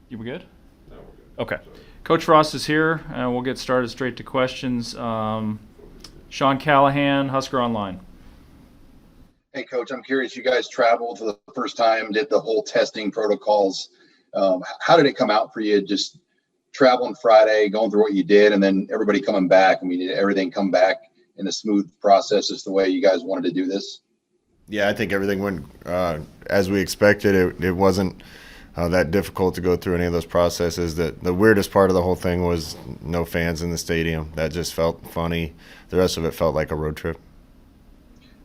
You were good? No, we're good. Okay. Sorry. Coach Frost is here, and we'll get started straight to questions. Sean Callahan, Husker Online. Hey, Coach, I'm curious. You guys traveled for the first time, did the whole testing protocols. How did it come out for you? Just traveling Friday, going through what you did, and then everybody coming back. I mean, did everything come back in a smooth process as the way you guys wanted to do this? Yeah, I think everything went as we expected. It wasn't that difficult to go through any of those processes. The weirdest part of the whole thing was no fans in the stadium. That just felt funny. The rest of it felt like a road trip.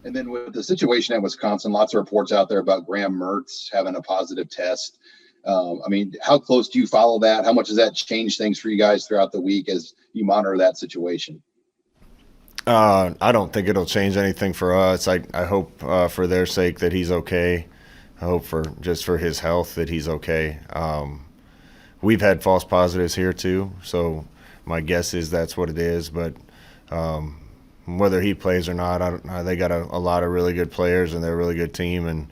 And then with the situation at Wisconsin, lots of reports out there about Graham Mertz having a positive test. I mean, how close do you follow that? How much does that change things for you guys throughout the week as you monitor that situation? I don't think it'll change anything for us. I hope for their sake that he's okay. I hope for his health that he's okay. We've had false positives here too, so my guess is that's what it is. But whether he plays or not, they got a lot of really good players and they're a really good team, and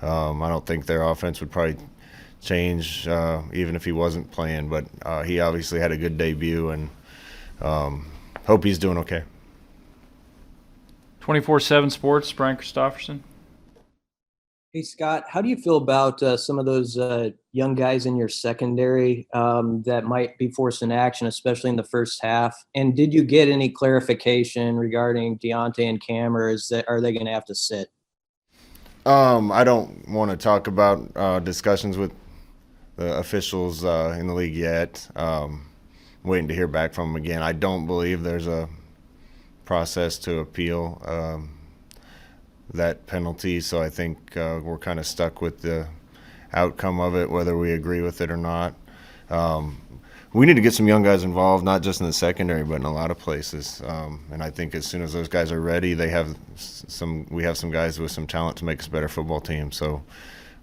I don't think their offense would probably change even if he wasn't playing. But he obviously had a good debut, and hope he's doing okay. 24/7 Sports, Brian Christopherson. Hey, Scott, how do you feel about some of those young guys in your secondary that might be forced in action, especially in the first half? And did you get any clarification regarding Deontay and Cam, or are they going to have to sit? I don't want to talk about discussions with the officials in the league yet. Waiting to hear back from them again. I don't believe there's a process to appeal that penalty, so I think we're kind of stuck with the outcome of it, whether we agree with it or not. We need to get some young guys involved, not just in the secondary, but in a lot of places. And I think as soon as those guys are ready, we have some guys with some talent to make us a better football team. So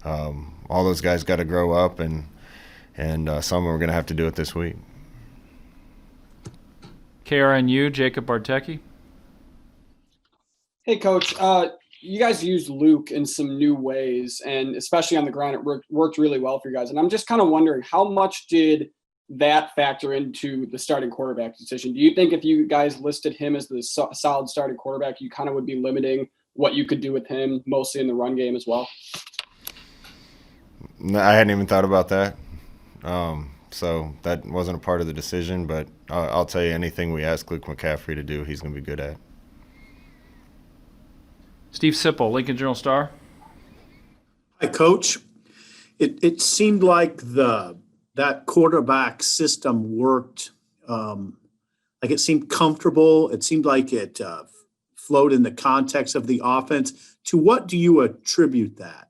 all those guys got to grow up, and some are going to have to do it this week. KRNU, Jacob Bartecki. Hey, Coach. You guys used Luke in some new ways, and especially on the ground, it worked really well for you guys. And I'm just kind of wondering, how much did that factor into the starting quarterback decision? Do you think if you guys listed him as the solid starting quarterback, you kind of would be limiting what you could do with him, mostly in the run game as well? No, I hadn't even thought about that. So that wasn't a part of the decision, but I'll tell you, anything we ask Luke McCaffrey to do, he's going to be good at. Steve Sipple, Lincoln Journal-Star. Hi, Coach. It seemed like that quarterback system worked. Like it seemed comfortable. It seemed like it flowed in the context of the offense. To what do you attribute that?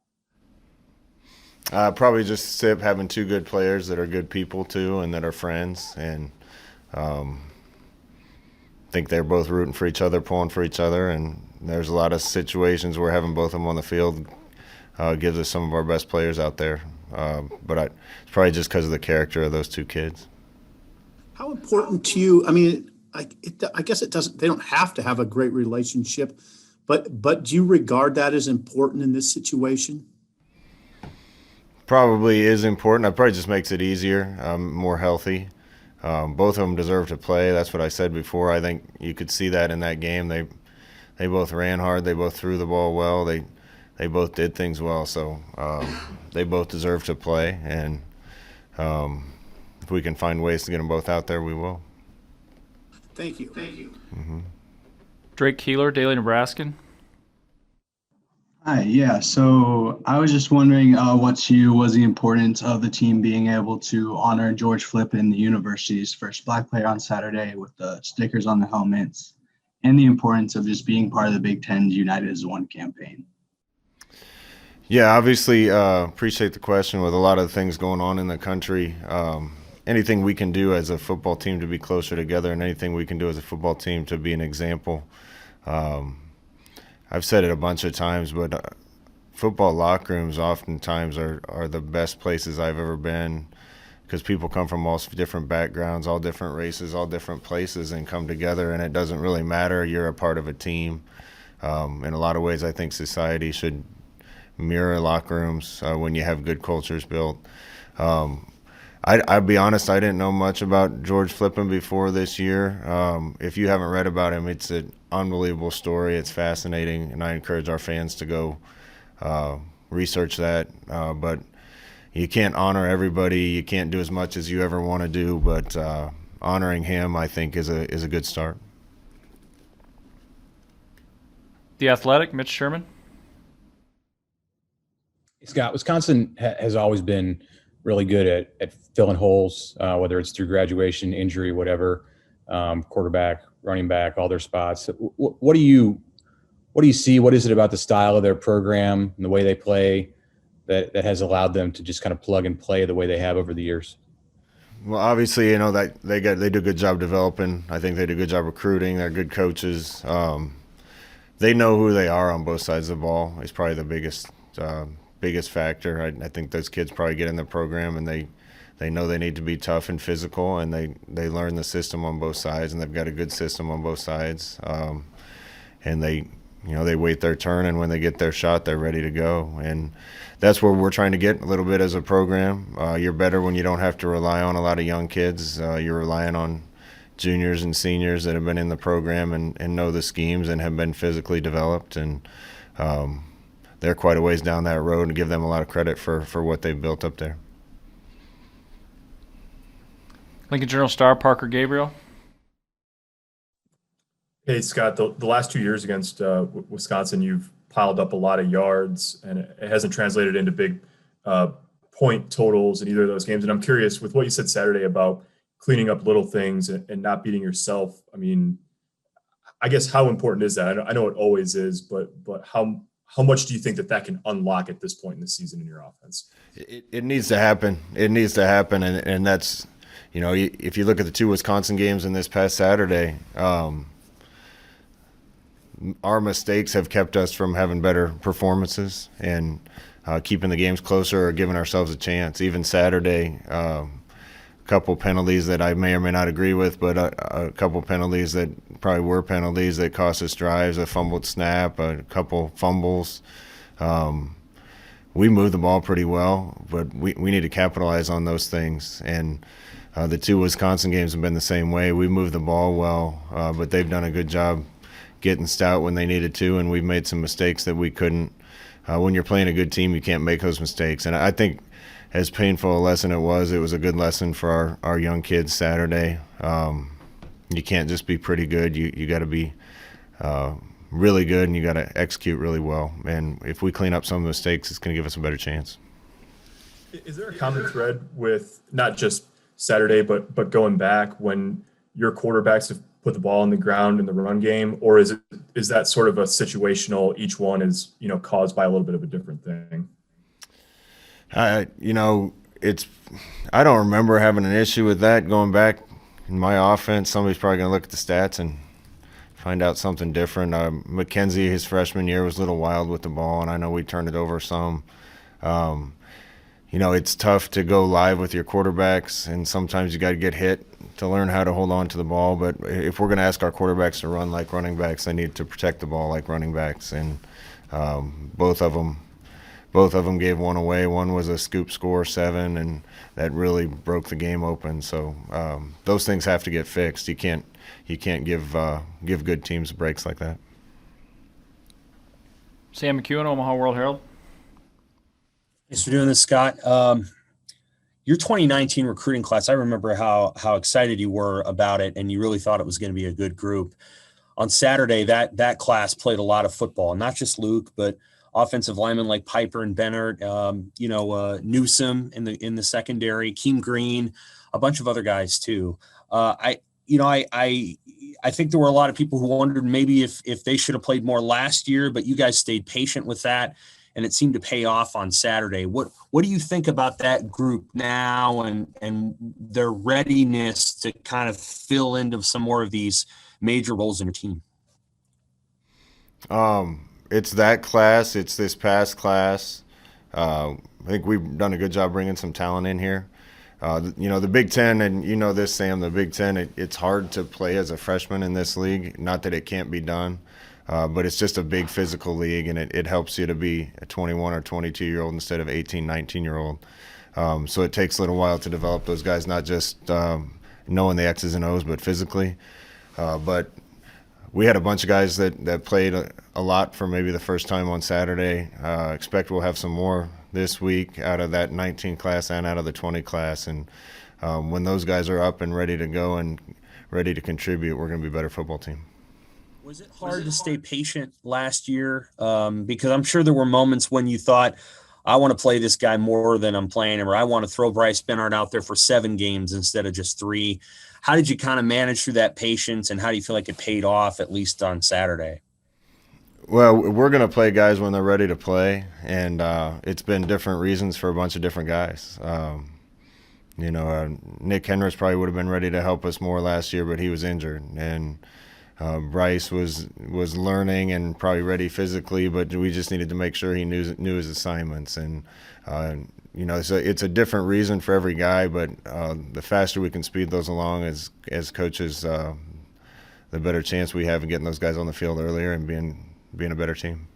Probably just Sip having two good players that are good people too, and that are friends, and think they're both rooting for each other, pulling for each other, and there's a lot of situations where having both of them on the field gives us some of our best players out there. But it's probably just because of the character of those two kids. How important to you? I mean, I guess it doesn't. They don't have to have a great relationship, but do you regard that as important in this situation? Probably is important. It probably just makes it easier, more healthy. Both of them deserve to play. That's what I said before. I think you could see that in that game. They both ran hard. They both threw the ball well. They both did things well. So they both deserve to play. And if we can find ways to get them both out there, we will. Thank you. Thank you. Mm-hmm. Drake Keeler, Daily Nebraskan. Hi, yeah. So I was just wondering what to you was the importance of the team being able to honor George Flippin, the university's first Black player on Saturday, with the stickers on the helmets, and the importance of just being part of the Big Ten's United as One campaign. Yeah, obviously appreciate the question. With a lot of things going on in the country, anything we can do as a football team to be closer together, and anything we can do as a football team to be an example. I've said it a bunch of times, but football locker rooms oftentimes are the best places I've ever been, because people come from all different backgrounds, all different races, all different places, and come together, and it doesn't really matter. You're a part of a team. In a lot of ways, I think society should mirror locker rooms when you have good cultures built. I'll be honest, I didn't know much about George Flippin before this year. If you haven't read about him, it's an unbelievable story. It's fascinating, and I encourage our fans to go research that. But you can't honor everybody. You can't do as much as you ever want to do, but honoring him, I think, is a good start. The Athletic, Mitch Sherman. Scott, Wisconsin has always been really good at filling holes, whether it's through graduation, injury, whatever, quarterback, running back, all their spots. What do you see? What is it about the style of their program and the way they play that has allowed them to just kind of plug and play the way they have over the years? Well, obviously, you know that they do a good job developing. I think they do a good job recruiting. They're good coaches. They know who they are on both sides of the ball. It's probably the biggest factor. I think those kids probably get in the program and they know they need to be tough and physical, and they learn the system on both sides, and they've got a good system on both sides. And they wait their turn, and when they get their shot, they're ready to go. And that's where we're trying to get a little bit as a program. You're better when you don't have to rely on a lot of young kids. You're relying on juniors and seniors that have been in the program and know the schemes and have been physically developed. And they're quite a ways down that road, and give them a lot of credit for what they've built up there. Lincoln Journal-Star, Parker Gabriel. Hey, Scott, the last 2 years against Wisconsin, you've piled up a lot of yards, and it hasn't translated into big point totals in either of those games. And I'm curious, with what you said Saturday about cleaning up little things and not beating yourself, I mean, I guess how important is that? I know it always is, but how much do you think that can unlock at this point in the season in your offense? It needs to happen. It needs to happen, and that's, you know, if you look at the two Wisconsin games in this past Saturday, our mistakes have kept us from having better performances and keeping the games closer or giving ourselves a chance. Even Saturday, a couple penalties that I may or may not agree with, but a couple penalties that probably were penalties that cost us drives, a fumbled snap, a couple fumbles. We moved the ball pretty well, but we need to capitalize on those things. And the two Wisconsin games have been the same way. We moved the ball well, but they've done a good job getting stout when they needed to, and we've made some mistakes that we couldn't. When you're playing a good team, you can't make those mistakes. And I think as painful a lesson it was a good lesson for our young kids Saturday. You can't just be pretty good. You got to be really good, and you got to execute really well. And if we clean up some of the mistakes, it's going to give us a better chance. Is there a common thread with not just Saturday, but going back when your quarterbacks have put the ball on the ground in the run game, or is that sort of a situational, each one is, you know, caused by a little bit of a different thing? You know, I don't remember having an issue with that going back in my offense. Somebody's probably going to look at the stats and find out something different. McKenzie, his freshman year, was a little wild with the ball, and I know we turned it over some. You know, it's tough to go live with your quarterbacks, and sometimes you got to get hit to learn how to hold on to the ball. But if we're going to ask our quarterbacks to run like running backs, they need to protect the ball like running backs. And both of them gave one away. One was a scoop score, 7, and that really broke the game open. So those things have to get fixed. You can't give good teams breaks like that. Sam McEwen, Omaha World Herald. Thanks for doing this, Scott. Your 2019 recruiting class, I remember how excited you were about it, and you really thought it was going to be a good group. On Saturday, that class played a lot of football, not just Luke, but offensive linemen like Piper and Bennett, Newsom in the secondary, Keem Green, a bunch of other guys too. I think there were a lot of people who wondered maybe if they should have played more last year, but you guys stayed patient with that, and it seemed to pay off on Saturday. What do you think about that group now and their readiness to kind of fill into some more of these major roles in your team? It's that class. It's this past class. I think we've done a good job bringing some talent in here. You know, the Big Ten, and you know this, Sam, the Big Ten, it's hard to play as a freshman in this league. Not that it can't be done, but it's just a big physical league, and it helps you to be a 21 or 22-year-old instead of 18, 19-year-old. So it takes a little while to develop those guys, not just knowing the X's and O's, but physically. But we had a bunch of guys that played a lot for maybe the first time on Saturday. Expect we'll have some more this week out of that 19 class and out of the 20 class. And when those guys are up and ready to go and ready to contribute, we're going to be a better football team. Was it hard to stay patient last year? Because I'm sure there were moments when you thought, I want to play this guy more than I'm playing him, or I want to throw Bryce Bernard out there for 7 games instead of just 3. How did you kind of manage through that patience, and how do you feel like it paid off, at least on Saturday? Well, we're going to play guys when they're ready to play, and it's been different reasons for a bunch of different guys. Nick Henrys probably would have been ready to help us more last year, but he was injured. And Bryce was learning and probably ready physically, but we just needed to make sure he knew his assignments. And so it's a different reason for every guy, but the faster we can speed those along as coaches, the better chance we have of getting those guys on the field earlier and being a better team.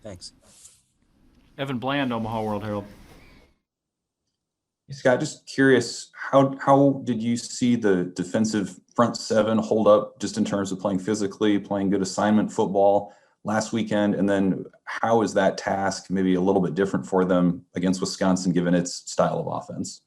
Thanks. Evan Bland, Omaha World Herald. Scott, just curious, how did you see the defensive front 7 hold up just in terms of playing physically, playing good assignment football last weekend? And then how is that task maybe a little bit different for them against Wisconsin, given its style of offense?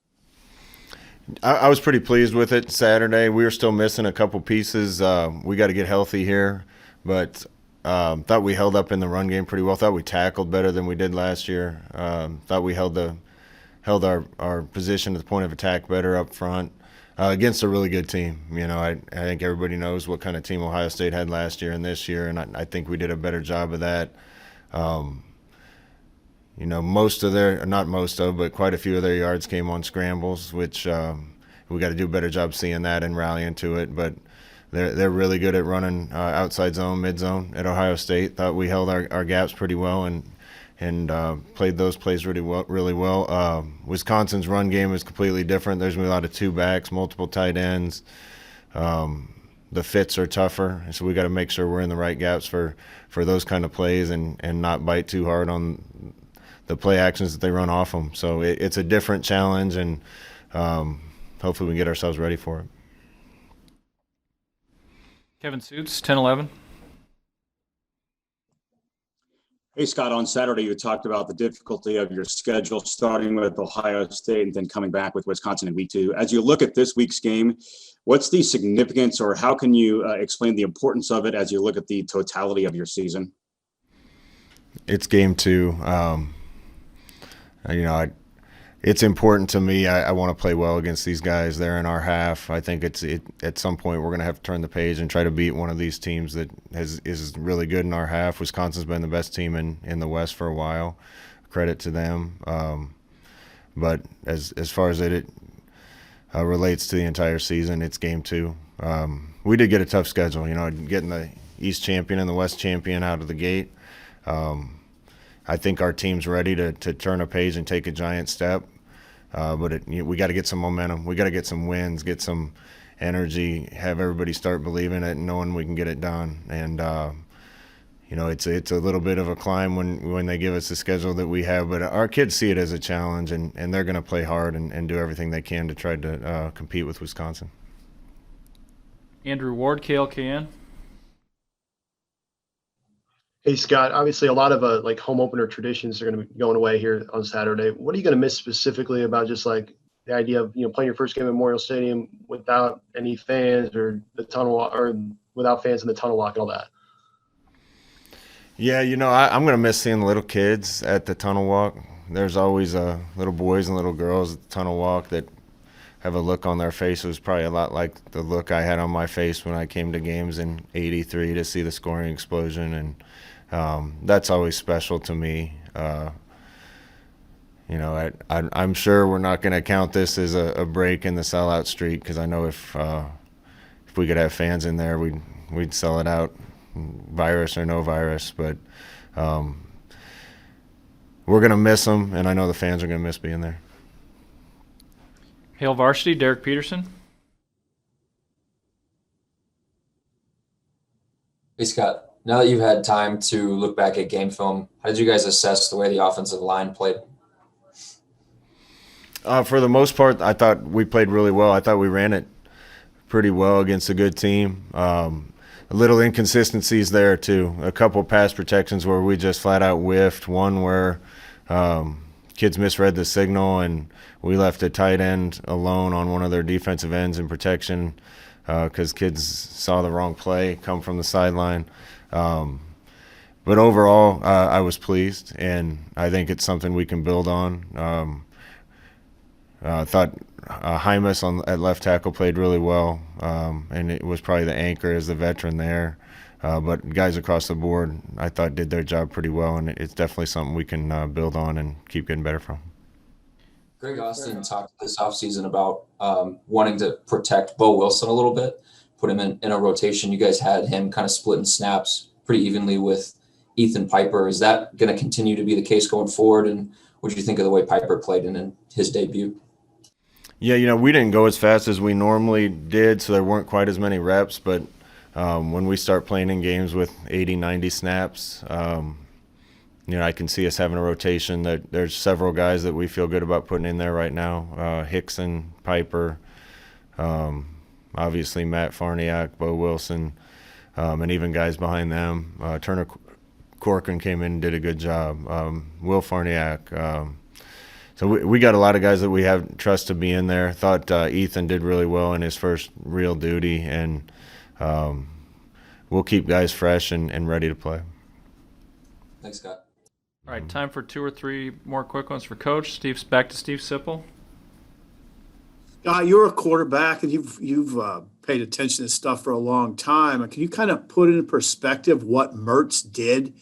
I was pretty pleased with it Saturday. We were still missing a couple pieces. We got to get healthy here, but thought we held up in the run game pretty well. Thought we tackled better than we did last year. Thought we held our position at the point of attack better up front against a really good team. I think everybody knows what kind of team Ohio State had last year and this year, and I think we did a better job of that. But quite a few of their yards came on scrambles, which we got to do a better job seeing that and rallying to it. But they're really good at running outside zone, mid zone at Ohio State. Thought we held our gaps pretty well and played those plays really well. Wisconsin's run game is completely different. There's going to be a lot of 2 backs, multiple tight ends. The fits are tougher, so we got to make sure we're in the right gaps for those kind of plays and not bite too hard on the play actions that they run off them. So it's a different challenge, and hopefully we can get ourselves ready for it. Kevin Suits, 10-11. Hey, Scott, on Saturday, you talked about the difficulty of your schedule, starting with Ohio State and then coming back with Wisconsin in week 2. As you look at this week's game, what's the significance, or how can you explain the importance of it as you look at the totality of your season? It's game 2. It's important to me. I want to play well against these guys. They're in our half. I think at some point we're going to have to turn the page and try to beat one of these teams that is really good in our half. Wisconsin's been the best team in the West for a while. Credit to them. But as far as it relates to the entire season, it's game 2. We did get a tough schedule. Getting the East champion and the West champion out of the gate. I think our team's ready to turn a page and take a giant step. But we got to get some momentum. We got to get some wins, get some energy, have everybody start believing it and knowing we can get it done. And it's a little bit of a climb when they give us the schedule that we have. But our kids see it as a challenge, and they're going to play hard and do everything they can to try to compete with Wisconsin. Andrew Ward, KLKN. Hey, Scott, obviously a lot of home opener traditions are going to be going away here on Saturday. What are you going to miss specifically about just the idea of, playing your first game at Memorial Stadium without any fans or the tunnel, or without fans in the tunnel walk and all that? Yeah, I'm going to miss seeing the little kids at the tunnel walk. There's always little boys and little girls at the tunnel walk that have a look on their face. It was probably a lot like the look I had on my face when I came to games in '83 to see the scoring explosion, and that's always special to me. I'm sure we're not going to count this as a break in the sellout streak, because I know if we could have fans in there, we'd sell it out, virus or no virus. But we're going to miss them, and I know the fans are going to miss being there. Hail Varsity, Derek Peterson. Hey, Scott. Now that you've had time to look back at game film, how did you guys assess the way the offensive line played? For the most part, I thought we played really well. I thought we ran it pretty well against a good team. A little inconsistencies there too. A couple pass protections where we just flat out whiffed. One where kids misread the signal and we left a tight end alone on one of their defensive ends in protection because kids saw the wrong play come from the sideline. But overall, I was pleased, and I think it's something we can build on. I thought Hymus at left tackle played really well, and it was probably the anchor as the veteran there. But guys across the board, I thought, did their job pretty well, and it's definitely something we can build on and keep getting better from. Greg Austin talked this offseason about wanting to protect Bo Wilson a little bit, put him in a rotation. You guys had him kind of splitting snaps pretty evenly with Ethan Piper. Is that going to continue to be the case going forward? And what did you think of the way Piper played in his debut? Yeah, we didn't go as fast as we normally did, so there weren't quite as many reps. But when we start playing in games with 80, 90 snaps, I can see us having a rotation. There's several guys that we feel good about putting in there right now. Hickson, Piper, obviously Matt Farniak, Bo Wilson, and even guys behind them. Turner Corcoran came in and did a good job. Will Farniak. So we got a lot of guys that we have trust to be in there. Thought Ethan did really well in his first real duty, and we'll keep guys fresh and ready to play. Thanks, Scott. All right, time for 2 or 3 more quick ones for Coach. Back to Steve Sipple. You're a quarterback, and you've paid attention to this stuff for a long time. Can you kind of put into perspective what Mertz did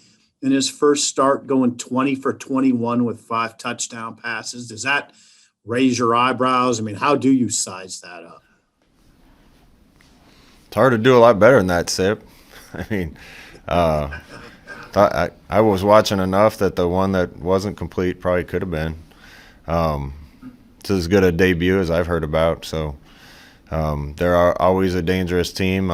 in his first start, going 20 for 21 with 5 touchdown passes? Does that raise your eyebrows? I mean, how do you size that up? It's hard to do a lot better than that, Sip. I mean, I was watching enough that the one that wasn't complete probably could have been. It's as good a debut as I've heard about. So they're always a dangerous team.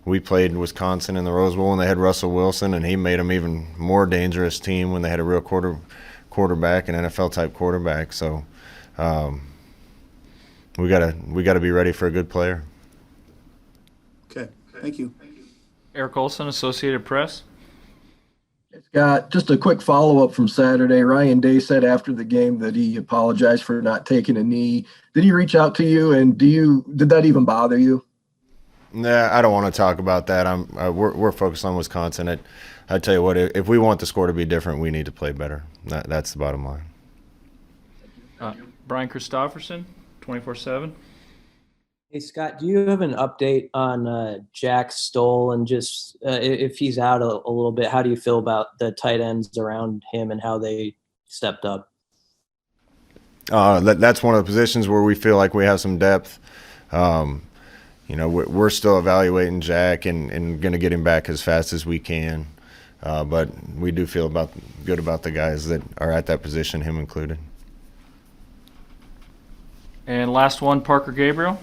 We played in Wisconsin in the Rose Bowl, and they had Russell Wilson, and he made them even more dangerous team when they had a real quarterback, an NFL-type quarterback. So we gotta be ready for a good player. Okay, thank you. Eric Olson, Associated Press. Scott, just a quick follow-up from Saturday. Ryan Day said after the game that he apologized for not taking a knee. Did he reach out to you, and did that even bother you? Nah, I don't want to talk about that. We're focused on Wisconsin. I tell you what, if we want the score to be different, we need to play better. That's the bottom line. Brian Christopherson, 24/7. Hey, Scott, do you have an update on Jack Stoll and just if he's out a little bit, how do you feel about the tight ends around him and how they stepped up? That's one of the positions where we feel like we have some depth. We're still evaluating Jack and going to get him back as fast as we can. But we do feel good about the guys that are at that position, him included. And last one, Parker Gabriel.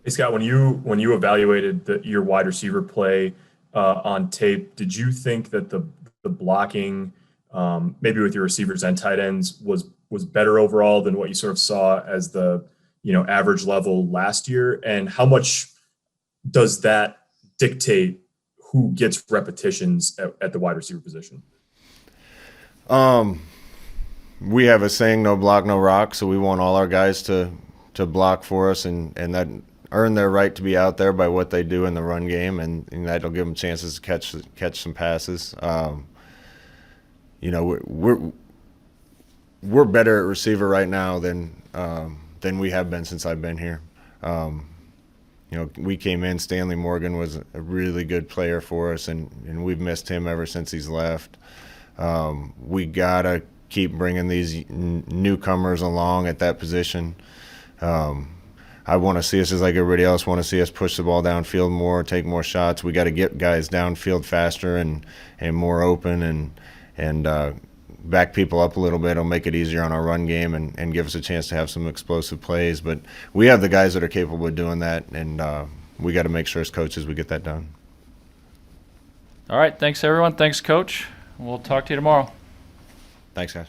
Hey, Scott, when you evaluated your wide receiver play on tape, did you think that the blocking, maybe with your receivers and tight ends, was better overall than what you sort of saw as the average level last year? And how much does that dictate who gets repetitions at the wide receiver position? We have a saying, no block, no rock. So we want all our guys to block for us and that earn their right to be out there by what they do in the run game, and that'll give them chances to catch some passes. We're better at receiver right now than we have been since I've been here. We came in, Stanley Morgan was a really good player for us, and we've missed him ever since he's left. We got to keep bringing these newcomers along at that position. I want to see us, just like everybody else, want to see us push the ball downfield more, take more shots. We got to get guys downfield faster and more open and back people up a little bit. It'll make it easier on our run game and give us a chance to have some explosive plays. But we have the guys that are capable of doing that, and we got to make sure as coaches we get that done. All right, thanks everyone. Thanks, Coach. We'll talk to you tomorrow. Thanks, guys.